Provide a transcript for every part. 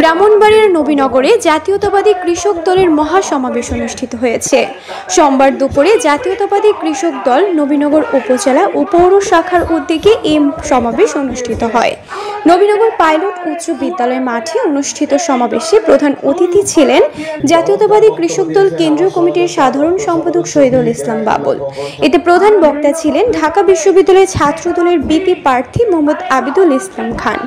ব্রাহ্মণবাড়িয়ার নবীনগরে জাতীয়তাবাদী কৃষক দলের মহাসমাবেশ অনুষ্ঠিত হয়েছে। সোমবার দুপুরে জাতীয়তাবাদী কৃষক দল নবীনগর উপজেলা ও পৌর শাখার উদ্যোগে এই সমাবেশ অনুষ্ঠিত হয়। নবীনগর পাইলট উচ্চ বিদ্যালয় মাঠে অনুষ্ঠিত সমাবেশে প্রধান অতিথি ছিলেন জাতীয়তাবাদী কৃষক দল কেন্দ্রীয় কমিটির সাধারণ সম্পাদক শহীদুল ইসলাম বাবুল। এতে প্রধান বক্তা ছিলেন ঢাকা বিশ্ববিদ্যালয়ের ছাত্র দলের বিপি প্রার্থী মোহাম্মদ আবিদুল ইসলাম খান।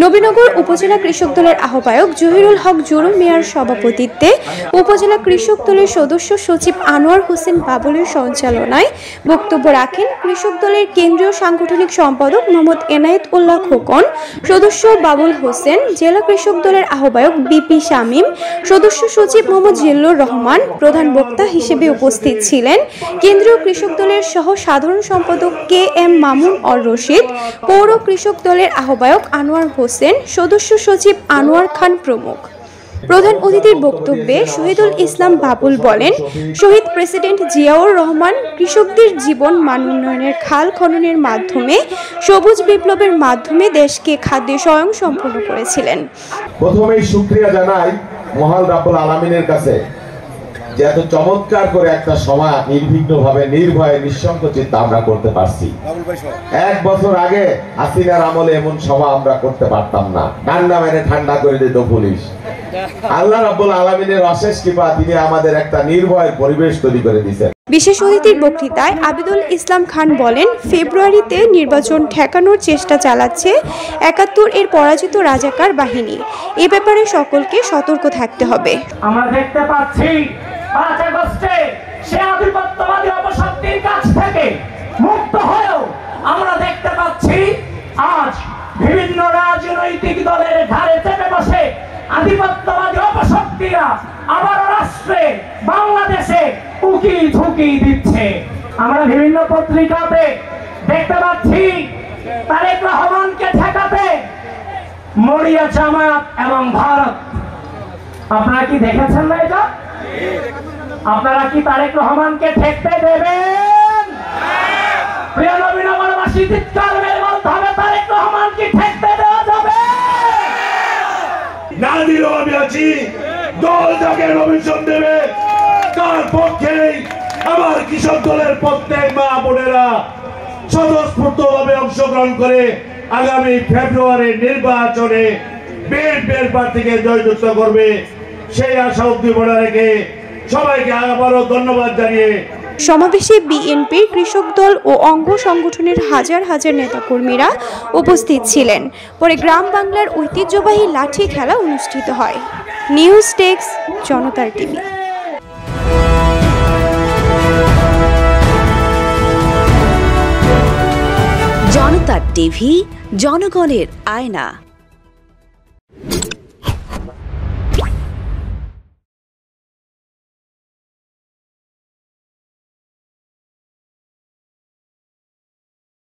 নবীনগর উপজেলা কৃষক দলের আহ্বায়ক জহিরুল হক জুরু মিয়ার সভাপতিত্বে উপজেলা কৃষক দলের সদস্য সচিব আনোয়ার হোসেন বাবুলের সঞ্চালনায় বক্তব্য রাখেন কৃষক দলের কেন্দ্রীয় সাংগঠনিক সম্পাদক মোহাম্মদ এনায়েত উল্লাহ খোকন, সদস্য বাবুল হোসেন, জেলা কৃষক দলের আহ্বায়ক বিপি শামীম, সদস্য সচিব মোহাম্মদ জিল্লুর রহমান। প্রধান বক্তা হিসেবে উপস্থিত ছিলেন কেন্দ্রীয় কৃষক দলের সহ সাধারণ সম্পাদক কে এম মামুন অর রশিদ, পৌর কৃষক দলের আহ্বায়ক আনোয়ার হোসেন, সদস্য সচিব আনোয়ার খান প্রমুখ। প্রধান অতিথির বক্তব্যে শহীদুল ইসলাম বাবুল বলেন, শহীদ প্রেসিডেন্ট জিয়াউর রহমান কৃষকদের জীবন মান উন্নয়নের খাল খননের মাধ্যমে সবুজ বিপ্লবের মাধ্যমে দেশকে খাদ্যে স্বয়ংসম্পূর্ণ করেছিলেন। প্রথমেই শুকরিয়া জানাই মহান রাব্বুল আলামিনের কাছে যে এত চমৎকার করে একটা সভা নির্বিঘ্নভাবে নির্ভয়ে নিঃসংকোচিত আমরা করতে পারছি। 1 বছর আগে হাসিনার আমলে এমন সভা আমরা করতে পারতাম না, ঠান্ডা মেরে ঠান্ডা করে দিত পুলিশ। আল্লাহ রাব্বুল আলামিনের অশেষ কৃপা, তিনি আমাদের একটা নির্ভয়ের পরিবেশ তৈরি করে দিয়েছেন। বিশেষ অতিথির বক্তৃতায় আবিদুল ইসলাম খান বলেন, ফেব্রুয়ারিতে নির্বাচন ঠেকানোর চেষ্টা চালাচ্ছে ৭১ এর পরাজিত রাজাকার বাহিনী। এ ব্যাপারে সকলকে সতর্ক থাকতে হবে। আমরা দেখতে পাচ্ছি ৫ আগস্টে সে আধিপত্যবাদী অপশক্তির কাছ থেকে মুক্ত হয়েও আমরা দেখতে পাচ্ছি আজ বিভিন্ন রাজনৈতিক দলের ঘাড়ে চেপে বসে আধিপত্যবাদী অপশক্তিরা আবার রাষ্ট্রে বাংলাদেশে উকি ঝুঁকি দিচ্ছে। আমরা বিভিন্ন পত্রিকাতে দেখতে পাচ্ছি তারেক রহমানকে ঠেকাতে মরিয়া জামায়াত এবং ভারত। আপনারা কি দেখেছেন না এটা? আপনারা কি তারেক রহমানকে ঠেকতে দেবেন? প্রিয় নবীনগরবাসী, চিৎকার মেরে বলতে হবে, তারেক রহমান কি ঠেকতে দেওয়া যাবে? না দিলেও আমি আছি, দল যাকে নমিনেশন দেবে তার পক্ষেই আমার কৃষক দলের প্রত্যেক মা বোনেরা স্বতঃস্ফূর্তভাবে অংশগ্রহণ করে আগামী ফেব্রুয়ারির নির্বাচনে বিএনপির প্রার্থীকে জয়যুক্ত করবে, সেই আশা উদ্দীপনা রেখে সবাইকে আবারও ধন্যবাদ জানিয়ে সমাবেশে বিএনপির কৃষক দল ও অঙ্গ সংগঠনের হাজার হাজার নেতাকর্মীরা উপস্থিত ছিলেন। পরে গ্রাম বাংলার ঐতিহ্যবাহী লাঠি খেলা অনুষ্ঠিত হয়। নিউজ ডেস্ক, জনতার টিভি। জনতার টিভি, জনগণের আয়না।